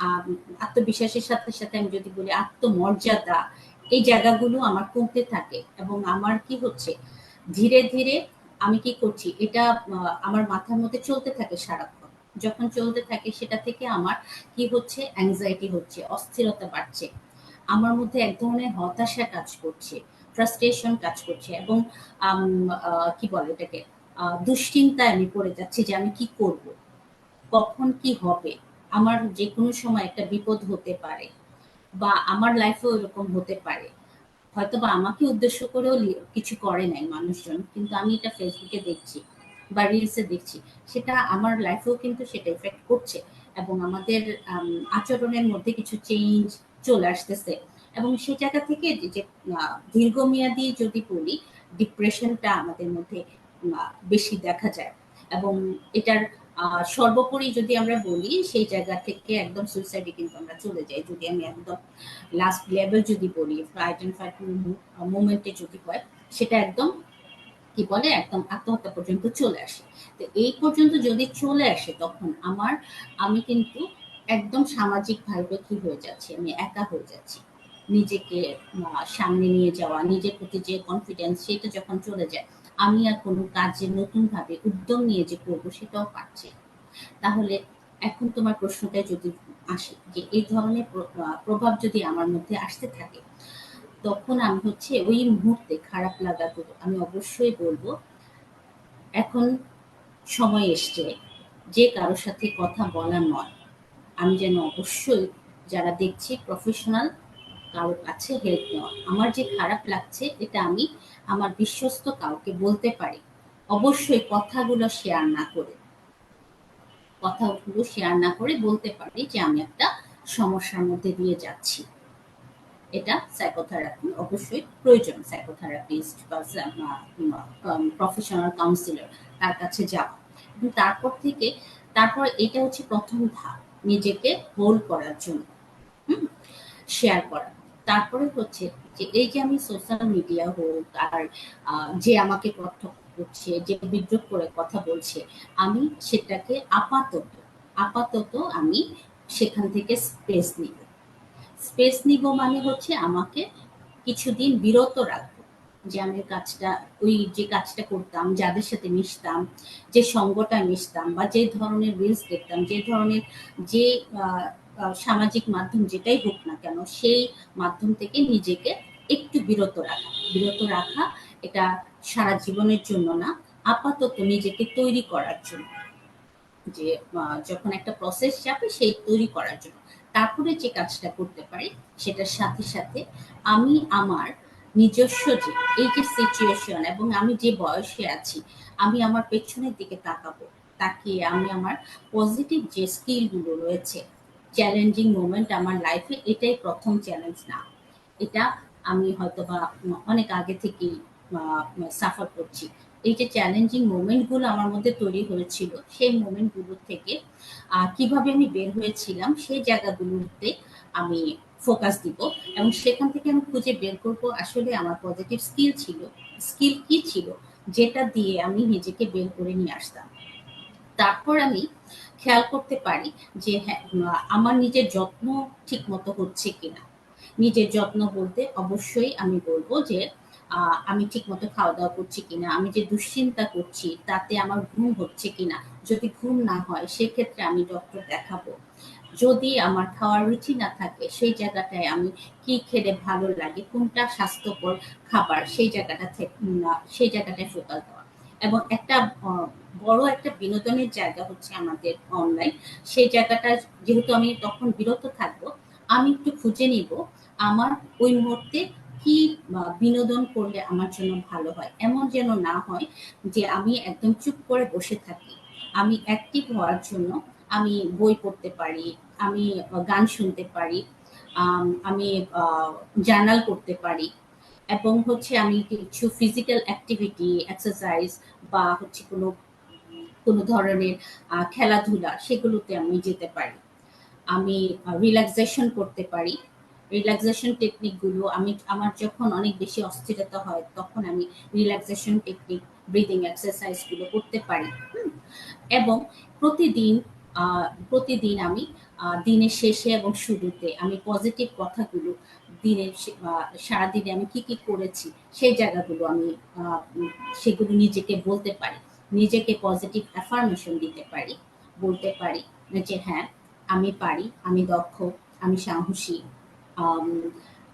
আম আত্মবিশ্বাসের সাথে, সাথে আমি যদি বলি আত্মমর্যাদা, এই জায়গাগুলো আমার কমতে থাকে। এবং আমার কি হচ্ছে, ধীরে, ধীরে আমি কি করছি, এটা আমার মাথার মধ্যে চলতে থাকে সারাক্ষণ। যখন চলতে থাকে, সেটা থেকে আমার কি হচ্ছে, anxiety হচ্ছে, অস্থিরতা বাড়ছে। আমার মধ্যে এক ধরনের হতাশা কাজ করছে, frustration কাজ করছে, এবং আম কি বলে এটাকে, দুশ্চিন্তায় আমি পড়ে যাচ্ছি যে আমি কি করব? কখন কি হবে? আমার যেকোনো সময় একটা বিপদ হতে পারে, বা আমার লাইফেও এরকম হতে পারে। হয়তোবা আমাকে উদ্দেশ্য করেও কিছু করে নাই মানুষজন। কিন্তু আমি এটা ফেসবুকে দেখছি বা রিলসে দেখছি। সেটা আমার লাইফেও কিন্তু সেটা ইফেক্ট করছে, এবং আমাদের আচরণের মধ্যে কিছু চেঞ্জ চলে আসতেছে। এবং সেই জায়গা থেকে যে দীর্ঘমেয়াদী যদি বলি, ডিপ্রেশনটা আমাদের মধ্যে বেশি দেখা যায়। এবং এটার সর্বোপরি যদি আমরা বলি, সেই জায়গা থেকে একদম সুইসাইডে কিন্তু আমরা চলে যাই। যদি আমি একদম লাস্ট লেভেল যদি বলি, ফাইট অ্যান্ড ফাইট মুভমেন্টে যদি হয়, সেটা একদম কি বলে, একদম আত্মহত্যা পর্যন্ত চলে আসে। তো এই পর্যন্ত যদি চলে আসে, তখন আমি কিন্তু একদম সামাজিক ভাবে কি হয়ে যাচ্ছি, আমি একা হয়ে যাচ্ছি। নিজেকে সামনে নিয়ে যাওয়া, নিজের প্রতি যে কনফিডেন্স, সেটা যখন চলে যায়, আমি আর কোনো কাজে নতুন ভাবে উদ্যম নিয়ে যে করবো, সেটাও পারছি না। তাহলে এখন তোমার প্রশ্নটা যদি আসে, যে এই ধরনের প্রভাব যদি আমার মধ্যে আসতে থাকে, তখন আমি হচ্ছে ওই মুহূর্তে খারাপ লাগাগুলো আমি অবশ্যই বলবো, এখন সময় এসছে যে কারোর সাথে কথা বলা নয়। আমি যেন অবশ্যই, যারা দেখছি, প্রফেশনাল কারোর কাছে হেল্প নেওয়া। আমার যে খারাপ লাগছে, এটা আমি আমার বিশ্বস্ত কাউকে বলতে পারি। অবশ্যই কথাগুলো শেয়ার না করে বলতে পারি যে আমি একটা সমস্যার মধ্যে দিয়ে যাচ্ছি। এটা সাইকোথেরাপি অবশ্যই প্রয়োজন। সাইকোথেরাপিস্ট বা প্রফেশনাল কাউন্সিলর, তার কাছে যাওয়া। এবং তারপর এটা হচ্ছে প্রথম ধাপ, নিজেকে হোল্ড করার জন্য। হুম? শেয়ার করা। তারপরে হচ্ছে যে এই যে আমি সোশ্যাল মিডিয়া হোক আর যে আমাকে কটাক্ষ করছে, যে বিদ্রূপ করে কথা বলছে, আমি সেটাকে আপাতত আমি সেখান থেকে স্পেস নিব। স্পেস নিব মানে হচ্ছে আমাকে কিছুদিন বিরত রাখবো। যে আমি যে কাজটা করতাম, যাদের সাথে মিশতাম, যে সঙ্গটা মিশতাম, বা যে ধরনের রিলস দেখতাম, যে ধরনের যে সামাজিক মাধ্যম যেটাই হোক না কেন সেই মাধ্যম থেকে নিজেকে একটু বিরত রাখা এটা সারা জীবনের জন্য না, আপাতত নিজেকে তৈরি করার জন্য, যে যখন একটা প্রসেস যাবে সেই তৈরি করার জন্য। তারপরে যে কাজটা করতে পারি সেটার সাথে সাথে আমি আমার নিজস্ব যে এই যে সিচুয়েশন এবং আমি যে বয়সে আছি, আমি আমার পেছনের দিকে তাকাবো, তাকিয়ে আমি আমার পজিটিভ যে স্কিল গুলো রয়েছে, চ্যালেঞ্জিং মোমেন্ট আমার লাইফে এটাই প্রথম চ্যালেঞ্জ না, এটা আমি হয়তোবা অনেক আগে থেকেই সাফার করছি। এই যে চ্যালেঞ্জিং মোমেন্ট গুলো আমার মধ্যে তৈরি হয়েছিল, সেই মোমেন্ট গুলো থেকে কিভাবে আমি বের হয়েছিলাম সেই জায়গাগুলোতে আমি ফোকাস দিব, এবং সেখান থেকে আমি খুঁজে বের করব আসলে আমার পজিটিভ স্কিল কি ছিল যেটা দিয়ে আমি নিজেকে বের করে নিয়ে আসতাম। তারপর আমি খেয়াল করতে পারি যে হ্যাঁ, আমার নিজের যত্ন ঠিক মতো হচ্ছে কিনা। নিজের যত্ন বলতে অবশ্যই আমি বলবো যে আমি ঠিক মতো খাওয়া দাওয়া করছি কিনা, আমি যে দুশ্চিন্তা করছি তাতে আমার ঘুম হচ্ছে কিনা। যদি ঘুম না হয় সেক্ষেত্রে আমি ডক্টর দেখাবো। যদি আমার খাওয়ার রুচি না থাকে সেই জায়গাটায় আমি কি খেলে ভালো লাগে, কোনটা স্বাস্থ্যকর খাবার, সেই জায়গাটায় ফোকাস দেওয়া। এবং একটা বড় একটা বিনোদনের জায়গা হচ্ছে আমাদের অনলাইন। সেই জায়গাটা যেহেতু আমি তখন বিরত থাকবো, আমি একটু খুঁজে নিব আমার ওই মুহূর্তে কি বিনোদন করলে আমার জন্য ভালো হয়। এমন যেন না হয় যে আমি একদম চুপ করে বসে থাকি। আমি অ্যাক্টিভ হওয়ার জন্য আমি বই পড়তে পারি, আমি গান শুনতে পারি, আমি জার্নাল করতে পারি, এবং হচ্ছে আমি কিছু ফিজিক্যাল অ্যাক্টিভিটি, এক্সারসাইজ বা হচ্ছে কোনো কোনো ধরনের খেলাধুলা সেগুলোতে আমি যেতে পারি। আমি রিল্যাক্সেশন করতে পারি। রিল্যাক্সেশন টেকনিক গুলো আমি আমার যখন অনেক বেশি অস্থিরতা হয় তখন আমি রিল্যাক্সেশন টেকনিক, ব্রিদিং এক্সারসাইজ গুলো করতে পারি। এবং প্রতিদিন প্রতিদিন আমি দিনের শেষে এবং শুরুতে আমি পজিটিভ কথাগুলো সারাদিনে আমি কি কি করেছি সেই জায়গাগুলো আমি সেগুলো নিজেকে বলতে পারি, নিজেকে পজিটিভ অ্যাফার্মেশন দিতে পারি, বলতে পারি যে হ্যাঁ আমি পারি, আমি দক্ষ, আমি সাহসী। আম,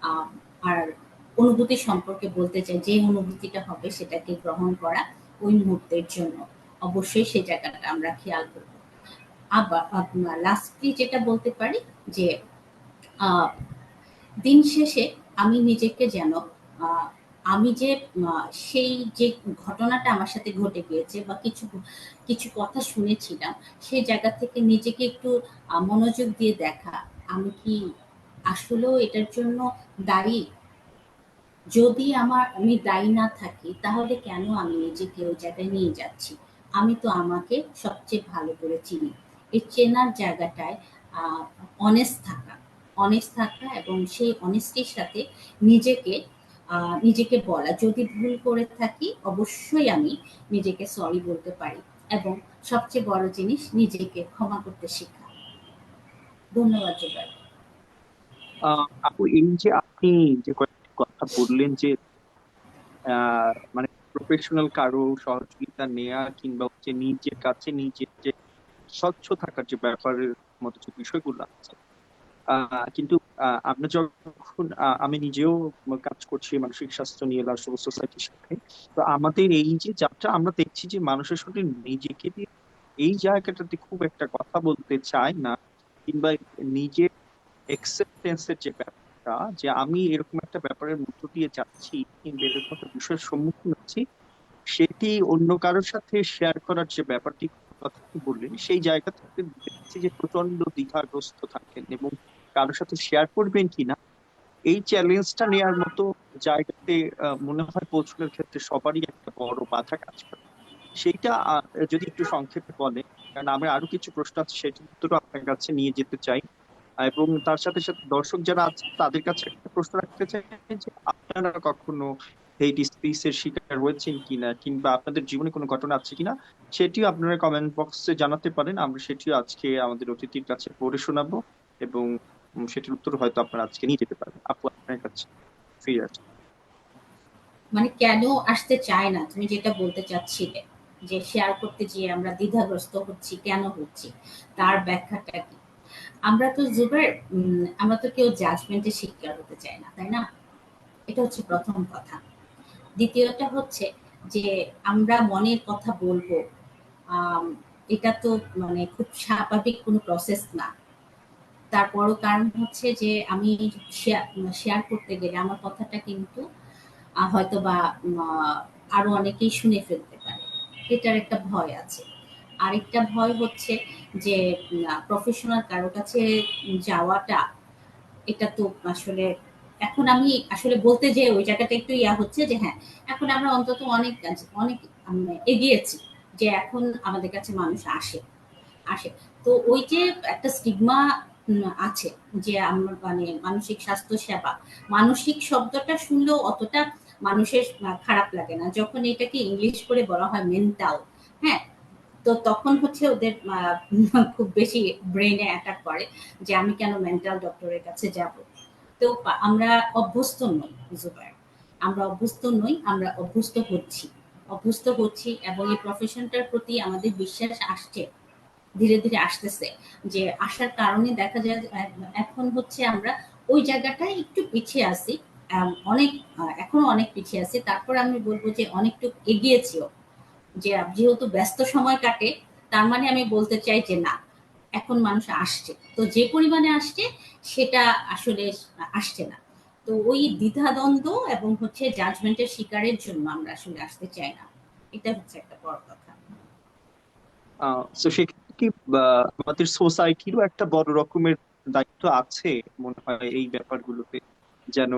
আম, আর অনুভূতি সম্পর্কে বলতে চাই, যে অনুভূতিটা হবে সেটাকে গ্রহণ করা ওই মুহূর্তের জন্য। অবশ্যই সেই জায়গাটা আমরা খেয়াল করব। আবার লাস্টলি যেটা বলতে পারি যে আহ, দিন শেষে আমি নিজেকে যেন আহ, আমি যে সেই যে ঘটনাটা আমার সাথে ঘটে গিয়েছে বা কিছু কিছু কথা শুনেছিলাম, সেই জায়গা থেকে নিজেকে একটু মনোযোগ দিয়ে দেখা, আমি কি আসলেও এটার জন্য দায়ী। যদি আমি দায়ী না থাকি তাহলে কেন আমি নিজেকে ওই জায়গায় নিয়ে যাচ্ছি। আমি তো আমাকে সবচেয়ে ভালো করে চিনি। এই চেনার জায়গাটায় অনেস্ট থাকা এবং সেই অনেস্টির সাথে নিজেকে নিজেকে বলা, যদি ভুল করে থাকি অবশ্যই আমি নিজেকে সরি বলতে পারি। এবং সবচেয়ে বড় জিনিস নিজেকে ক্ষমা করতে শেখা। ধন্যবাদ জুবাই।
আপু, এই যে আপনি যে কয়েকটি কথা বললেন যে মানে প্রফেশনাল কারো সহযোগিতা নেওয়া কিংবা হচ্ছে নিজের কাছে নিজের যে স্বচ্ছ থাকার যে ব্যাপারের মতো যে বিষয়গুলো আছে, কিন্তু আমরা যখন আমি নিজেও কাজ করছি মানসিক স্বাস্থ্য নিয়ে লাস্ট সোসাইটির সাথে। তো আমাদের এই যে যাত্রা আমরা দেখছি যে মানুষের সঙ্গে নিজেকে নিয়ে এই জায়গাটাতে খুব একটা কথা বলতে চায় না, কিংবা নিজের একসেপ্টেন্সের যে ব্যাপারটা, যে আমি এরকম একটা ব্যাপারের মধ্য দিয়ে যাচ্ছি কিংবা এরকম একটা বিষয়ের সম্মুখীন হচ্ছি, সেটি অন্য কারোর সাথে শেয়ার করার যে ব্যাপারটি কথা বললেন, সেই জায়গা থেকে দেখছি যে প্রচন্ড দ্বিধাগ্রস্ত থাকেন এবং কারোর সাথে শেয়ার করবেন কিনা এই চ্যালেঞ্জটা নেয়ার মতো জায়গাতে মনে হয় পৌঁছানোর ক্ষেত্রে সবারই একটা বড় বাধা কাজ করে। সেইটা যদি একটু সংক্ষেপে বলেন, কারণ আমার আরো কিছু প্রশ্ন আছে সেটার উত্তরও আপনার কাছে নিয়ে যেতে চাই। এবং তার সাথে সাথে দর্শক যারা আছে তাদের কাছে একটা প্রশ্ন রাখতে চাই যে আপনারা কখনো হেইট স্পিচের শিকার হয়েছেন কিনা, কিংবা আপনাদের জীবনে কোনো ঘটনা আছে কিনা, সেটিও আপনারা কমেন্ট বক্সে জানাতে পারেন। আমরা সেটিও আজকে আমাদের অতিথির কাছে পড়ে শোনাবো এবং সেটির উত্তর হয়তো আপনারা আজকে নিয়ে যেতে পারেন। আপু, আপনার কাছে ফিরে আসছি।
মানে কেন আসতে চায় না, তুমি যেটা বলতে চাচ্ছিলে, যে শেয়ার করতে গিয়ে আমরা দ্বিধাগ্রস্ত হচ্ছি, কেন হচ্ছি, তার ব্যাখ্যাটা কি? আমরা তো জুবের আমরা তো কেউ জাজমেন্টের শিকার হতে চাই না, তাই না? এটা হচ্ছে প্রথম কথা। দ্বিতীয়টা হচ্ছে যে আমরা মনের কথা বলবো, আম, এটা তো মানে খুব স্বাভাবিক কোনো প্রসেস না। তারপরও কারণ হচ্ছে যে আমি শেয়ার শেয়ার করতে গেলে আমার কথাটা কিন্তু হয়তো বা আরো অনেকেই শুনে ফেলতে পারে। এটার একটা ভয় আছে। আরেকটা ভয় হচ্ছে যে প্রফেশনাল কারো কাছে যাওয়াটা, এটা তো আসলে এখন আমি আসলে বলতে যে ওই জায়গাটা একটু ইয়া হচ্ছে যে হ্যাঁ, এখন আমরা অন্তত অনেক অনেক এগিয়েছি, যে এখন আমাদের কাছে মানুষ আসে আসে। তো ওই যে একটা স্টিগমা আছে, যে আমরা মানে মানসিক স্বাস্থ্য সেবা, মানসিক শব্দটা শুনলেও অতটা মানুষের খারাপ লাগে না যখন এটাকে ইংলিশ করে বলা হয় মেন্টাল। হ্যাঁ, তো তখন হচ্ছে ওদের খুব বেশি ব্রেনে অ্যাটাক করে যে আমি কেন মেন্টাল ডক্টরের কাছে যাব। তো আমরা অভ্যস্ত নই জুবাইর, আমরা অভ্যস্ত নই, আমরা অভ্যস্ত হচ্ছি এবং এই প্রফেশনটার প্রতি আমাদের বিশ্বাস আসছে, ধীরে ধীরে আসতেছে। যে আসার কারণে দেখা যায় যে এখন হচ্ছে আমরা ওই জায়গাটায় একটু পিছিয়ে আছি, অনেক এখনো অনেক পিছিয়ে আছি, তারপর আমি বলবো যে অনেকটুকু এগিয়েছিও। যে যেহেতু ব্যস্ত সময় কাটে, তার মানে আমি বলতে চাই যে না, এখন মানুষ আসছে, তো যে পরিমাণে আসছে সেটা আসলে আসছে না। তো ওই দ্বিধাদ্বন্দ্ব এবং হচ্ছে জাজমেন্টের শিকারের জন্য আমরা আসলে আসতে চাই না। এটা হচ্ছে একটা বড় কথা।
তো সেক্ষেত্রে কি আমাদের সোসাইটিরও একটা বড় রকমের দায়িত্ব আছে মনে হয় এই ব্যাপারগুলোতে, যেন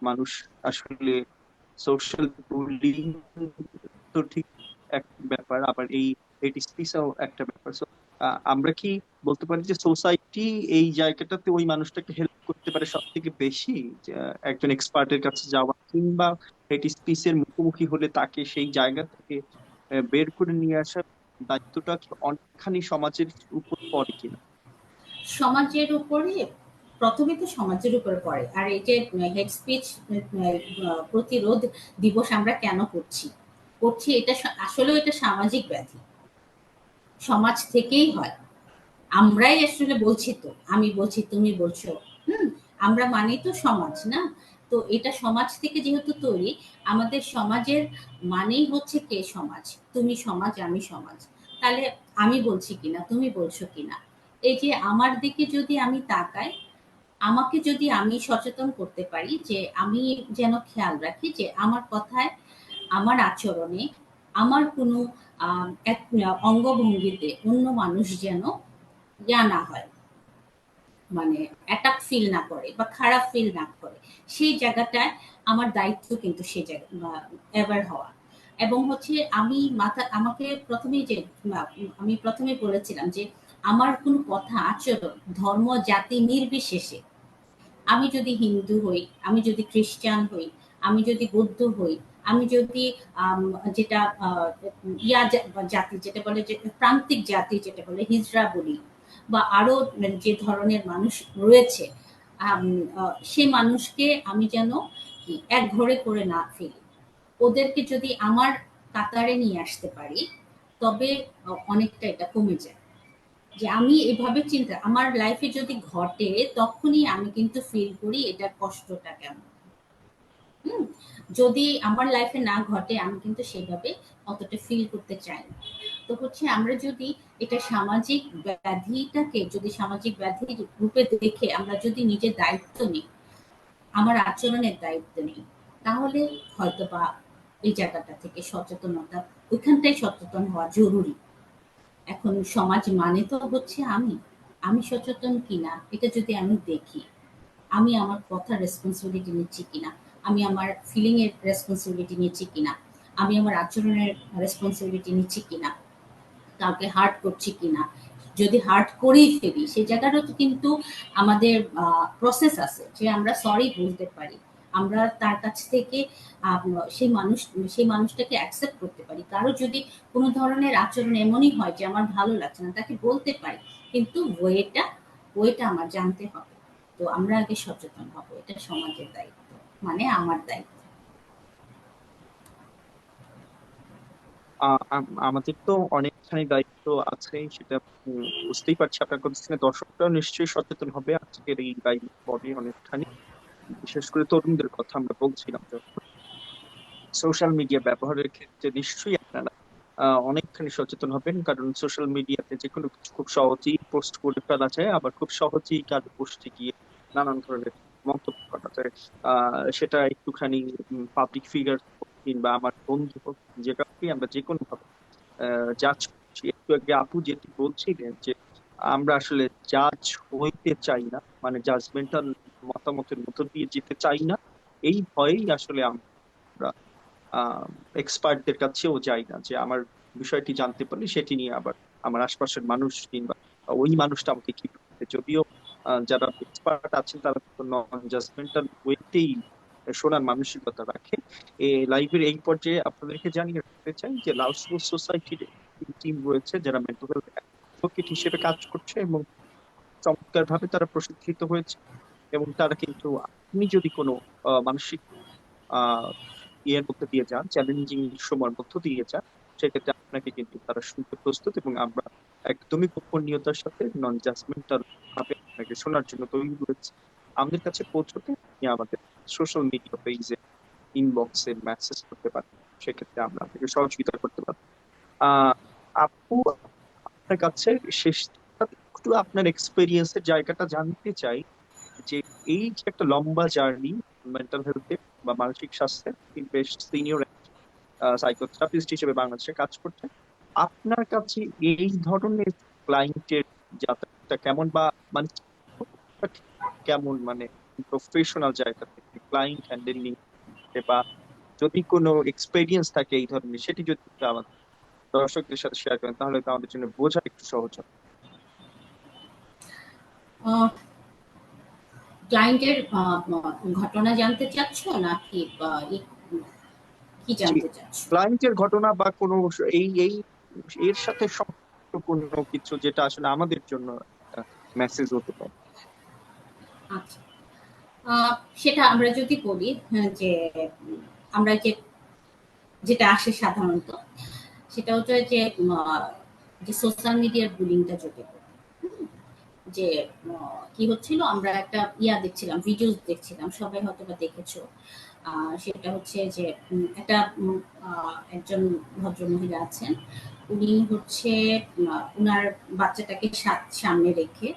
মানুষ আসলে সোশ্যাল বুলিং তো ঠিক এক ব্যাপার, আবার এই হেট স্পিচও একটা ব্যাপার। So, আমরা কি বলতে পারি যে সোসাইটি এই জায়গাটাতে ওই মানুষটাকে হেল্প করতে পারে সব থেকে বেশি, যে, একজন এক্সপার্টের কাছে যাওয়া, কিংবা হেট স্পিচের মুখোমুখি হলে তাকে সেই জায়গা থেকে বের করে নিয়ে আসার দায়িত্বটা কি অনেকখানি সমাজের উপর পড়ে কিনা?
সমাজের উপরে, প্রথমে তো সমাজের উপরে পড়ে। আর এই যে হেড স্পিচ প্রতিরোধ দিবস আমরা কেন করছি করছি, এটা আসলে এটা সামাজিক ব্যাধি, সমাজ থেকেই হয়। আমরাই আসলে বলছি, তো আমি বলছি তুমি বলছো, হুম, আমরা মানি তো সমাজ না। তো এটা সমাজ থেকে যেহেতু তৈরি, আমাদের সমাজের মানেই হচ্ছে কে সমাজ, তুমি সমাজ আমি সমাজ। তাহলে আমি বলছি কিনা তুমি বলছো কিনা, এই যে আমার দিকে যদি আমি তাকাই, আমাকে যদি আমি সচেতন করতে পারি, যে আমি যেন খেয়াল রাখি যে আমার কথায়, আমার আচরণে, আমার কোনো এক অঙ্গভঙ্গিতে অন্য মানুষ যেন ইয়া না হয়, মানে অ্যাটাক ফিল না করে বা খারাপ ফিল না করে, সেই জায়গাটায় আমার দায়িত্ব কিন্তু সে জায়গা এবার হওয়া। এবং হচ্ছে আমি মাথা আমাকে প্রথমেই যে আমি প্রথমে বলেছিলাম যে আমার কোনো কথা আচরণ ধর্ম জাতি নির্বিশেষে, আমি যদি হিন্দু হই, আমি যদি খ্রিস্টান হই, আমি যদি বৌদ্ধ হই, আমি যদি আম, যেটা জাতি যেটা বলে, যে প্রান্তিক জাতি যেটা বলে হিজড়া বলি, বা আরো যে ধরনের মানুষ রয়েছে, আম, সে মানুষকে আমি যেন কি এক ঘরে করে না ফেলি, ওদেরকে যদি আমার কাতারে নিয়ে আসতে পারি, তবে অনেকটা এটা কমে যায়। যে আমি এভাবে চিন্তা আমার লাইফে যদি ঘটে, তখনই আমি কিন্তু ফিল করি এটার কষ্টটা কেমন। হুম, যদি আমার লাইফে না ঘটে আমি কিন্তু সেভাবে অতটা ফিল করতে চাই না। তো হচ্ছে আমরা যদি এটা সামাজিক ব্যাধিটাকে যদি সামাজিক ব্যাধি রূপে দেখে আমরা যদি নিজের দায়িত্ব নিই, আমার আচরণের দায়িত্ব নিই, তাহলে হয়তো বা এই জায়গাটা থেকে সচেতনতা, ওইখানটাই সচেতন হওয়া জরুরি। এখন সমাজ মানে তো হচ্ছে আমি সচেতন কিনা এটা যদি আমি দেখি, আমি আমার কথার রেসপন্সিবিলিটি নিচ্ছি কিনা, আমি আমার ফিলিং এর রেসপন্সিবিলিটি নিচ্ছি কিনা, আমি আমার আচরণের রেসপন্সিবিলিটি নিচ্ছি কিনা, কাউকে হার্ট করছি কিনা। যদি হার্ট করেই ফেলি, সেই জায়গাটা তো কিন্তু আমাদের প্রসেস আছে যে আমরা সরি বলতে পারি, আমরা তার কাছ থেকে আহ, সেই মানুষ সেই মানুষটাকে অ্যাকসেপ্ট করতে পারি। কারো যদি কোনো ধরনের আচরণ এমনই হয় যে আমার ভালো লাগছে না, তাকে বলতে পারি, কিন্তু ওয়েটা আমার জানতে হবে। তো আমরা আগে সচেতন হব, এটা সমাজের দায়িত্ব, মানে আমার দায়িত্ব।
আমাদের তো অনেক অনেকখানি দায়িত্ব আছে, সেটা বুঝতেই পারছি। আপনার কথা শুনে দর্শকরাও নিশ্চয়ই সচেতন হবে আজকের এই লাইভ পরে অনেকখানি। বিশেষ করে তরুণদের কথা আমরা বলছিলাম, যখন সোশ্যাল মিডিয়া ব্যবহারের ক্ষেত্রে নিশ্চয়ই আপনারা অনেকখানি সচেতন হবেন, কারণ সোশ্যাল মিডিয়াতে যে কোনো কিছু খুব সহজেই পোস্ট করে ফেলা যায়, আবার খুব সহজেই কারো পোস্টে গিয়ে নানান ধরনের মন্তব্য করা যায়। সেটা একটুখানি পাবলিক ফিগার কিংবা আমার বন্ধু হোক, যে কাউকে আমরা যে কোনো ভাবে জাজ করছি। একটু আগে আপু যেটি বলছিলেন যে আমরা আসলে জাজ হইতে চাই না, মানে জাজমেন্টাল মতামতের মধ্য দিয়ে যেতে চাই না, এই ভয়েই আসলে আমরা এক্সপার্টদের কাছেও যাই না, যে আমার বিষয়টি জানতে পারলে সেটি নিয়ে আবার আমার আশপাশের মানুষ কিংবা ওই মানুষটা আমাকে কি বলবে। যদিও যারা এক্সপার্ট আছেন তারা নন জাজমেন্টাল ওয়েতেই শোনার মানসিকতা রাখে। লাইভের এই পর্যায়ে আপনাদেরকে জানিয়ে রাখতে চাই যে লাউড সোসাইটির টিম রয়েছে যারা মেন্টাল হেলথ অ্যাডভোকেট হিসেবে কাজ করছে, এবং চমৎকার ভাবে তারা প্রশিক্ষিত হয়েছে। এবং তারা কিন্তু, আপনি যদি কোনো মানসিক আহ ইয়ের মধ্যে দিয়ে যান, চ্যালেঞ্জিং সময়ের মধ্য দিয়ে যান, সেক্ষেত্রে আপনাকে কিন্তু তারা শুনতে প্রস্তুত, এবং আমরা একদমই গোপনীয়তার সাথে নন জাজমেন্টাল ভাবে আপনাকে শোনার জন্য তৈরি রয়েছে। আমাদের কাছে পৌঁছতে আপনি আমাদের সোশ্যাল মিডিয়া পেজে ইনবক্সে মেসেজ করতে পারেন, সেক্ষেত্রে আমরা আপনাকে সহযোগিতা করতে পারবো। আহ আপু, আপনার কাছে শেষ একটু আপনার এক্সপেরিয়েন্সের জায়গাটা জানতে চাই, যে এই যে একটা লম্বা জার্নি মেন্টাল হেলথে বা মানসিক স্বাস্থ্যে, আপনি বেশ সিনিয়র সাইকোথেরাপিস্ট হিসেবে বাংলাদেশে কাজ করছেন। আপনার কাছে এই ধরনের ক্লায়েন্টের যাত্রাটা কেমন, বা মানে কেমন, মানে প্রফেশনাল জায়গা থেকে ক্লায়েন্ট হ্যান্ডেলিং, বা যদি কোনো এক্সপেরিয়েন্স থাকে এই ধরনের, সেটি যদি একটু আমাদের দর্শকদের সাথে শেয়ার করেন, তাহলে তো আমাদের জন্য বোঝা একটু সহজ হবে।
আহ, ক্লায়েন্টের ঘটনা জানতে চাচ্ছ নাকি কি
জি,
জানতে চাচ্ছ?
ক্লায়েন্টের ঘটনা বা কোনো এই এই এর সাথে সম্পর্কিত কোনো কিছু যেটা আসলে আমাদের জন্য মেসেজ হতে পারে।
আচ্ছা, আহ, সেটা আমরা যদি বলি, যে আমরা যেটা আসে সাধারণত, সেটা হচ্ছে যে যে সোশ্যাল মিডিয়ার বুলিংটা যদি বলি, যে কি হচ্ছিল, আমরা একটা দেখছিলাম, ভিডিও দেখছিলাম, সবাই হয়তো বা দেখেছো। সেটা হচ্ছে যে একটা একজন ভদ্রমহিলা আছেন, উনি হচ্ছে উনার বাচ্চাটাকে সামনে রেখে,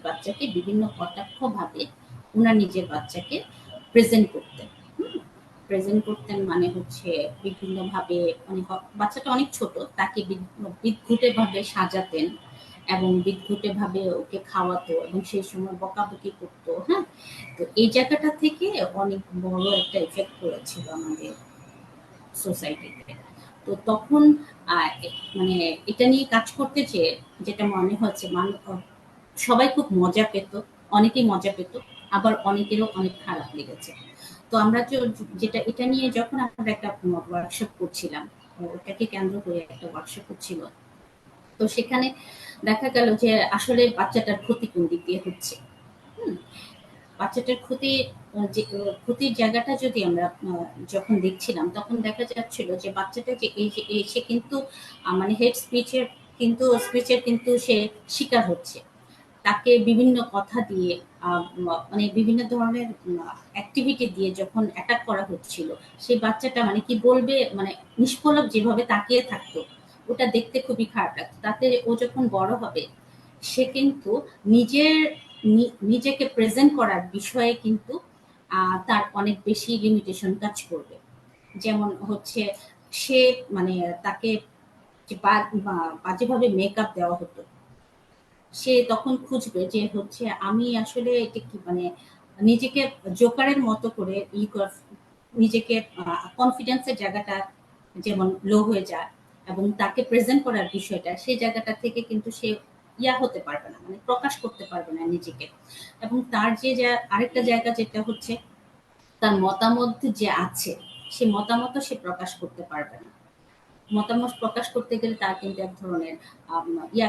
বাচ্চাকে বিভিন্ন কটাক্ষ ভাবে উনার নিজের বাচ্চাকে প্রেজেন্ট করতেন। প্রেজেন্ট করতেন মানে হচ্ছে বিভিন্ন ভাবে, মানে বাচ্চাটা অনেক ছোট, তাকে বিদঘুটে ভাবে সাজাতেন এবং বিদঘুটে ভাবে ওকে খাওয়াতো এবং সেই সময় বকাবকি করতো। হ্যাঁ, তো এই জায়গাটা থেকে অনেক বড় একটা এফেক্ট পড়েছিল আমাদের সোসাইটিতে। তো তখন মানে এটা নিয়ে কাজ করতে চেয়ে যেটা মনে হচ্ছে, সবাই খুব মজা পেত, অনেকেই মজা পেত, আবার অনেকেরও অনেক খারাপ লেগেছে। তো আমরা যেটা এটা নিয়ে যখন আমরা একটা ওয়ার্কশপ করছিলাম, ওটাকে কেন্দ্র করে একটা ওয়ার্কশপ হচ্ছিল, তো সেখানে দেখা গেল যে আসলে বাচ্চাটার ক্ষতি কোন দিক দিয়ে হচ্ছে। হুম, বাচ্চাটার ক্ষতির জায়গাটা যদি আমরা যখন দেখছিলাম, তখন দেখা যাচ্ছিল যে বাচ্চাটা যে এই যে সে কিন্তু মানে হেড স্পিচের কিন্তু সে শিকার হচ্ছে। তাকে বিভিন্ন কথা দিয়ে মানে বিভিন্ন ধরনের অ্যাক্টিভিটি দিয়ে যখন অ্যাটাক করা হচ্ছিল, সেই বাচ্চাটা মানে কি বলবে, মানে নিষ্পলক যেভাবে তাকিয়ে থাকতো, ওটা দেখতে খুবই খারাপ লাগতো। তাতে ও যখন বড় হবে, সে কিন্তু নিজের নিজেকে প্রেজেন্ট করার বিষয়ে কিন্তু তার অনেক বেশি লিমিটেশন কাজ করবে। যেমন হচ্ছে, সে মানে তাকে যে বাজেভাবে মেকআপ দেওয়া হতো, সে তখন খুঁজবে যে হচ্ছে আমি আসলে এটা কি মানে নিজেকে জোকারের মতো করে নিজেকে কনফিডেন্সের জায়গাটা যেমন লো হয়ে যায়, এবং তাকে প্রেজেন্ট করার বিষয়টা, সেই জায়গাটা থেকে কিন্তু সে হতে পারবে না, মানে প্রকাশ করতে পারবে না নিজেকে। এবং তার আরেকটা জায়গা যেটা হচ্ছে, তার মতামত যে আছে, সে মতামত সে প্রকাশ করতে পারবে না। মতামত প্রকাশ করতে গেলে তার কিন্তু এক ধরনের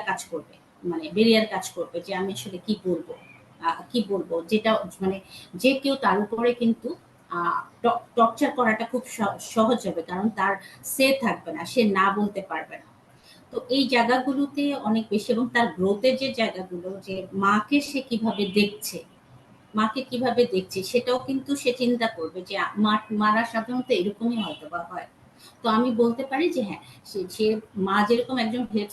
কাজ করবে, মানে বেরিয়ার কাজ করবে, যে আমি আসলে কি বলবো, যেটা মানে যে কেউ তার উপরে কিন্তু টর্চার করাটা খুব সহজ হবে, কারণ তার সে থাকবে না, সে না বলতে পারবে না। তো এই জায়গাগুলোতে অনেক বেশি, এবং তার গ্রোথের যে জায়গাগুলো, যে মাকে সে কিভাবে দেখছে, মাকে কিভাবে দেখছে সেটাও কিন্তু সে চিন্তা করবে যে মারা সাধারণত এরকমই হয়তো বা হয়। তো আমি বলতে পারি যে হ্যাঁ, সে মা যেরকম একজন হেড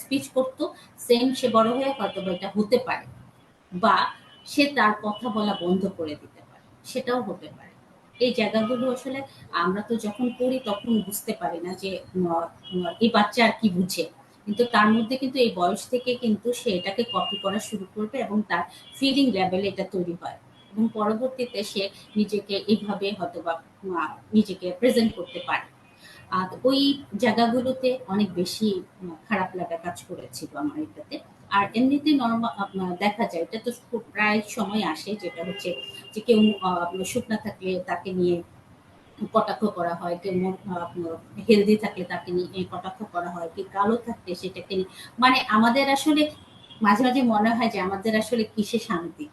স্পিচ করতো, সেম সে বড় হয়ে হয়তো বা এটা হতে পারে, বা সে তার কথা বলা বন্ধ করে দিতে পারে, সেটাও হতে পারে। এই জায়গাগুলো আসলে আমরা তো যখন পড়ি তখন বুঝতে পারি না যে এই বাচ্চা আর কি বুঝে, কিন্তু তার মধ্যে কিন্তু এই বয়স থেকে কিন্তু সে এটাকে কপি করা শুরু করবে, এবং তার ফিলিং লেভেলে এটা তৈরি হয়, এবং পরবর্তীতে সে নিজেকে এইভাবে হয়তো বা নিজেকে প্রেজেন্ট করতে পারে। আর ওই জায়গাগুলোতে অনেক বেশি খারাপ লাগা কাজ করেছিল আমার এটাতে। আর এমনিতে নরমাল দেখা যায়, এটা তো খুব প্রায় সময় আসে, যেটা হচ্ছে যে কেউ শুকনা থাকলে তাকে নিয়ে কটাক্ষ করা হয়, কেউ হেলদি থাকলে তাকে নিয়ে কটাক্ষ করা হয়, কেউ কালো থাকলে সেটাকে নিয়ে, মানে আমাদের আসলে মাঝে মাঝে মনে হয় যে আমাদের আসলে কিসে শান্তি।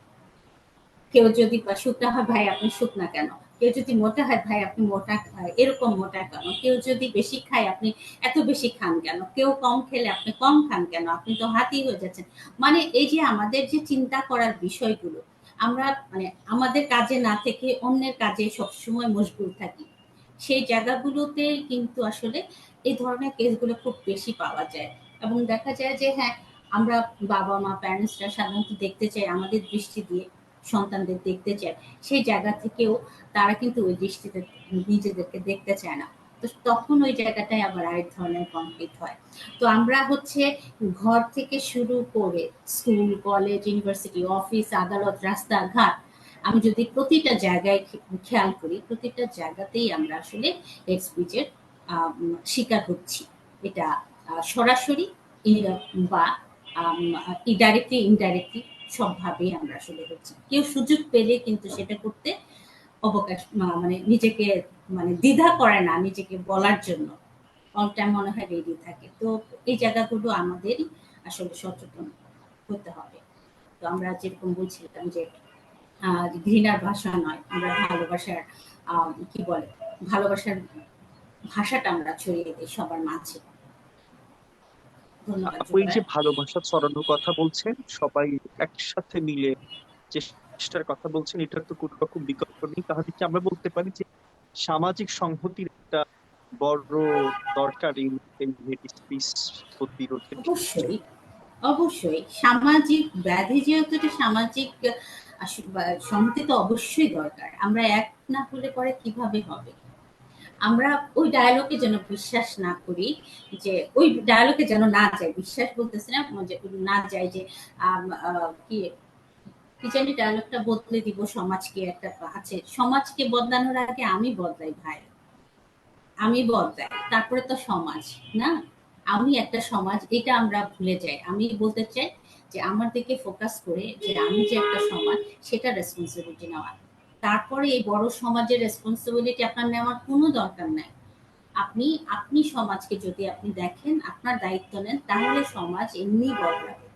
কেউ যদি বা শুকনা হয়, ভাই আপনি শুকনা কেন? কেউ যদি মোটা হয়, ভাই আপনি মোটা এরকম মোটা কেন? কেউ যদি বেশি খায়, আপনি এত বেশি খান কেন? কেউ কম খেলে আপনি কম খান কেন? আপনি তো হাতি হয়ে যাচ্ছেন। মানে এই যে আমাদের যে চিন্তা করার বিষয়গুলো, আমরা মানে আমাদের কাজে না থেকে অন্যের কাজে সবসময় মশগুল থাকি। সেই জায়গাগুলোতে কিন্তু আসলে এই ধরনের কেসগুলো খুব বেশি পাওয়া যায়। এবং দেখা যায় যে হ্যাঁ, আমরা বাবা-মা, প্যারেন্টসরা সাধারণত দেখতে চাই আমাদের দৃষ্টি দিয়ে সন্তানদের দেখতে চায়, সেই জায়গা থেকেও তারা কিন্তু ওই দৃষ্টিতে নিজেদেরকে দেখতে চায় না। তো তখন ওই জায়গাটায় আবার আরেক ধরনের কনফ্লিক্ট হয়। তো আমরা হচ্ছে ঘর থেকে শুরু করে স্কুল, কলেজ, ইউনিভার্সিটি, অফিস, আদালত, রাস্তাঘাট, আমি যদি প্রতিটা জায়গায় খেয়াল করি, প্রতিটা জায়গাতেই আমরা আসলে হেট স্পিচের শিকার হচ্ছি। এটা সরাসরি বা ডাইরেক্টলি ইনডাইরেক্টলি সবভাবেই আমরা আসলে হচ্ছি। কেউ সুযোগ পেলে কিন্তু সেটা করতে অবকাশ মানে নিজেকে মানে দ্বিধা করে না নিজেকে বলার জন্য। অল টাইম মনে হয় রেডি থাকে। তো এই জায়গাগুলো আমাদেরই আসলে সচেতন হতে হবে। তো আমরা যেরকম বলছিলাম যে ঘৃণার ভাষা নয়, আমরা ভালোবাসার কি বলে, ভালোবাসার ভাষাটা আমরা ছড়িয়ে দিই সবার মাঝে। ধন্যবাদ
আপু, এই যে
জুবাই।
ভালোবাসা ছড়ানোর কথা বলছেন, সবাই একসাথে মিলে চেষ্টার কথা বলছেন, এটার তো কোনো রকম বিকল্প নেই। তাহলে কি আমরা বলতে পারি যে সামাজিক সংহতির একটা বড় দরকার এই হেট স্পিচ প্রতিরোধের ক্ষেত্রে?
অবশ্যই, অবশ্যই। সামাজিক ব্যাধি যেহেতু, এটা সামাজিক সংহতি তো অবশ্যই দরকার। আমরা এক না হলে পরে কিভাবে হবে? আমরা ওই ডায়ালগে যেন বিশ্বাস না করি, যে ওই ডায়ালগে যেন না যাই, বিশ্বাস বলতেছি না, যে না যাই যে কি কি জানি ডায়ালগটা, বদলে দিব সমাজকে, একটা আছে, সমাজকে বদলানোর আগে আমি বদলাই ভাই, আমি বদলাই, তারপরে তো সমাজ, না? আমি একটা সমাজ, এটা আমরা ভুলে যাই। আমি বলতে চাই যে আমার দিকে ফোকাস করে যে আমি যে একটা সমাজ, সেটা রেসপন্সিবিলিটি নেওয়া। তারপরে এই বড় সমাজের রেসপন্সিবিলিটি আপনার নেওয়ার কোনো দরকার নাই। আপনি আপনি সমাজকে যদি আপনি দেখেন, আপনার দায়িত্ব নেন, তাহলে সমাজ এমনি বদলাবে।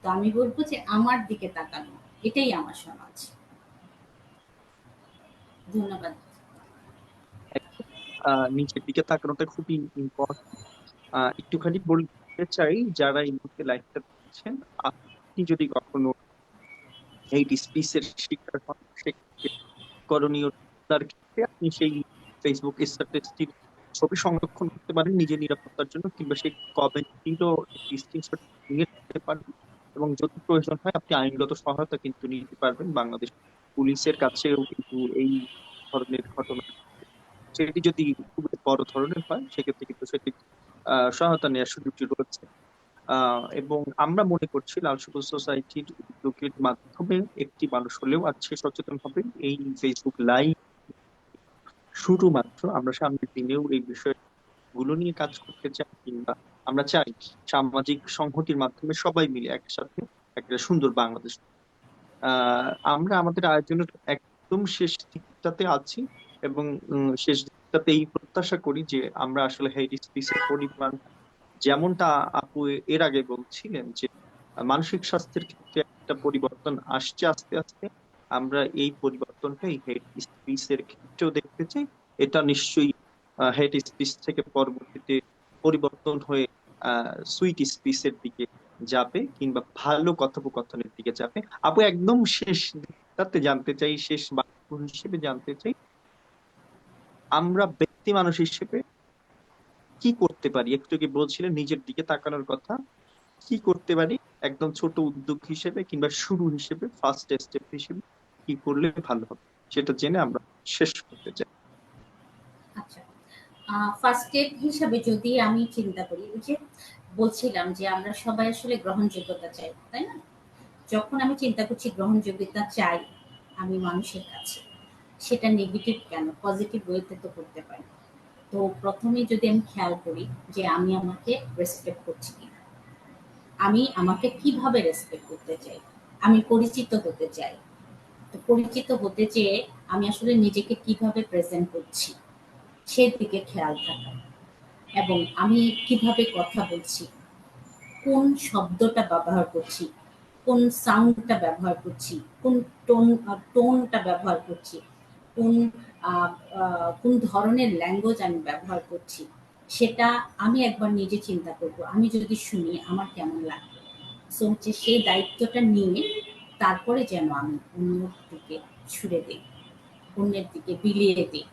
তো আমি বলবো যে আমার দিকে তাকানো, এটাই আমার সমাজ। ধন্যবাদ।
নিজের দিকে তাকানোটা খুবই ইম্পর্টেন্ট। একটুখানি বলতে চাই, যারা এই মুহূর্তে লাইভটা দেখছেন, আপনি যদি কখনো এই স্পিচের শিকার হন, সেক্ষেত্রে করণীয়, তার ক্ষেত্রে আপনি সেই ফেসবুক স্ট্যাটাসটির ছবি সংরক্ষণ করতে পারেন নিজের নিরাপত্তার জন্য, কিংবা সেই কমেন্টটিরও একটি স্ক্রিনশট নিয়ে নিতে পারেন। এবং যদি প্রয়োজন হয় আপনি আইনগত সহায়তা কিন্তু নিতে পারবেন। বাংলাদেশ পুলিশের কাছেও কিন্তু এই ধরনের ঘটনা, সেটি যদি খুব বড় ধরনের হয়, সেক্ষেত্রে কিন্তু সেটি সহায়তা নেওয়ার সুযোগটি রয়েছে। এবং আমরা মনে করছি লাল সবুজ সোসাইটির উদ্যোগের মাধ্যমে একটি মানুষ হলেও আজকে সচেতন হবে। এই ফেসবুক লাইভ শুধুমাত্র, আমরা সামনের দিনেও এই বিষয়গুলো নিয়ে কাজ করতে চাই, কিংবা আমরা চাই সামাজিক সংহতির মাধ্যমে সবাই মিলে একসাথে একটা সুন্দর বাংলাদেশ। আমরা আমাদের আয়োজনের একদম শেষ দিকটাতে আছি, এবং শেষ দিকটাতে এই প্রত্যাশা করি যে আমরা আসলে হেইট স্পিচের পরিমাণ, যেমনটা আপু এর আগে বলছিলেন যে মানসিক স্বাস্থ্যের ক্ষেত্রে একটা পরিবর্তন আসছে আস্তে আস্তে, আমরা এই পরিবর্তন পরিবর্তনটা এই হেড স্পিচের ক্ষেত্রেও দেখতে চাই। এটা নিশ্চয়ই হেড স্পিচ থেকে পরবর্তীতে পরিবর্তন হয়ে সুইট স্পিচের দিকে যাবে, কিংবা ভালো কথোপকথনের দিকে যাবে। আপু, একদম শেষ দিকটাতে জানতে চাই, শেষ বাক্য হিসেবে জানতে চাই, আমরা ব্যক্তি মানুষ হিসেবে কি করতে পারি? একটু কি বলছিলেন নিজের দিকে তাকানোর কথা, কি করতে পারি একদম ছোট উদ্যোগ হিসেবে কিংবা শুরু হিসেবে, ফার্স্ট স্টেপ হিসেবে কি করলে ভালো হবে, সেটা জেনে আমরা শেষ করতে চাই।
আচ্ছা, ফার্স্ট স্টেপ হিসাবে যদি আমি চিন্তা করি, ওই যে বলছিলাম যে আমরা সবাই আসলে গ্রহণযোগ্যতা চাই, তাই না? যখন আমি চিন্তা করছি গ্রহণযোগ্যতা চাই আমি মানুষের কাছে, সেটা নেগেটিভ কেন, পজিটিভ ওয়েতে তো করতে পারি। তো প্রথমে যদি আমি খেয়াল করি যে আমি আমাকে রেসপেক্ট করছি কিনা, আমি আমাকে কিভাবে রেসপেক্ট করতে চাই, আমি পরিচিত হতে চাই। তো পরিচিত হতে চেয়ে আমি আসলে নিজেকে কিভাবে প্রেজেন্ট করছি সেদিকে খেয়াল থাকা, এবং আমি কিভাবে কথা বলছি, কোন শব্দটা ব্যবহার করছি, কোন সাউন্ডটা ব্যবহার করছি, কোন টোনটা ব্যবহার করছি, কোন কোন ধরনের ল্যাঙ্গুয়েজ আমি ব্যবহার করছি, সেটা আমি একবার নিজে চিন্তা করব। আমি যদি শুনি আমার কেমন লাগবে। সো হচ্ছে সেই দায়িত্বটা নিয়ে তারপরে যেন আমি অন্যের দিকে ছুড়ে দিই, অন্যের দিকে বিলিয়ে দিই।